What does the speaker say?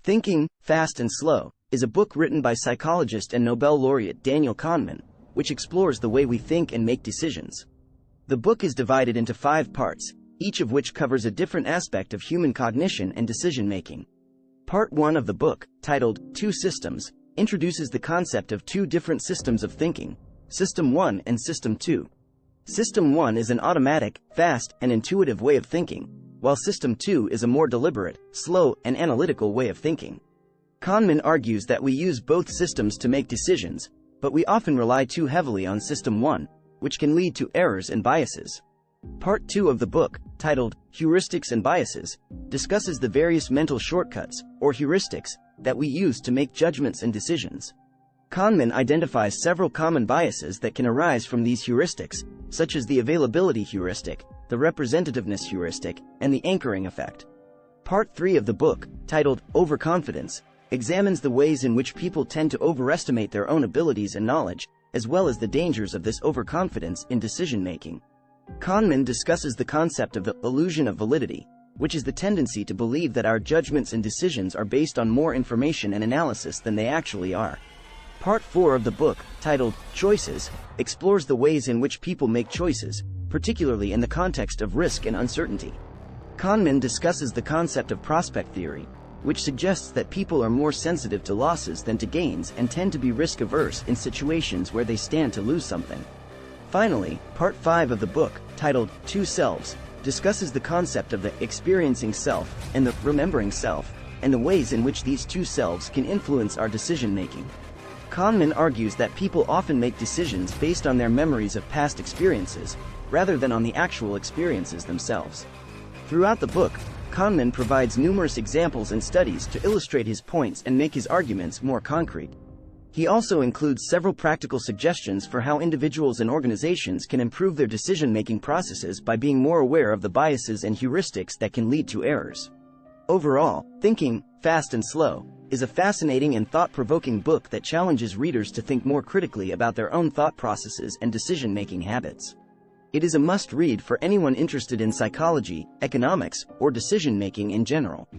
Thinking, Fast and Slow is a book written by psychologist and Nobel laureate Daniel Kahneman, which explores the way we think and make decisions. The book is divided into 5 parts, each of which covers a different aspect of human cognition and decision-making. Part 1 of the book, titled Two Systems, introduces the concept of 2 different systems of thinking, System 1 and System 2. System 1 is an automatic, fast, and intuitive way of thinking, while System 2 is a more deliberate, slow, and analytical way of thinking. Kahneman argues that we use both systems to make decisions, but we often rely too heavily on System 1, which can lead to errors and biases. Part 2 of the book, titled Heuristics and Biases, discusses the various mental shortcuts, or heuristics, that we use to make judgments and decisions. Kahneman identifies several common biases that can arise from these heuristics, such as the availability heuristic, the representativeness heuristic, and the anchoring effect. Part 3 of the book, titled Overconfidence, examines the ways in which people tend to overestimate their own abilities and knowledge, as well as the dangers of this overconfidence in decision-making. Kahneman discusses the concept of the illusion of validity, which is the tendency to believe that our judgments and decisions are based on more information and analysis than they actually are. Part 4 of the book, titled Choices, explores the ways in which people make choices, particularly in the context of risk and uncertainty. Kahneman discusses the concept of prospect theory, which suggests that people are more sensitive to losses than to gains and tend to be risk-averse in situations where they stand to lose something. Finally, Part 5 of the book, titled Two Selves, discusses the concept of the experiencing self and the remembering self, and the ways in which these two selves can influence our decision-making. Kahneman argues that people often make decisions based on their memories of past experiences, rather than on the actual experiences themselves. Throughout the book, Kahneman provides numerous examples and studies to illustrate his points and make his arguments more concrete. He also includes several practical suggestions for how individuals and organizations can improve their decision-making processes by being more aware of the biases and heuristics that can lead to errors. Overall, Thinking, Fast and Slow is a fascinating and thought-provoking book that challenges readers to think more critically about their own thought processes and decision-making habits. It is a must-read for anyone interested in psychology, economics, or decision-making in general.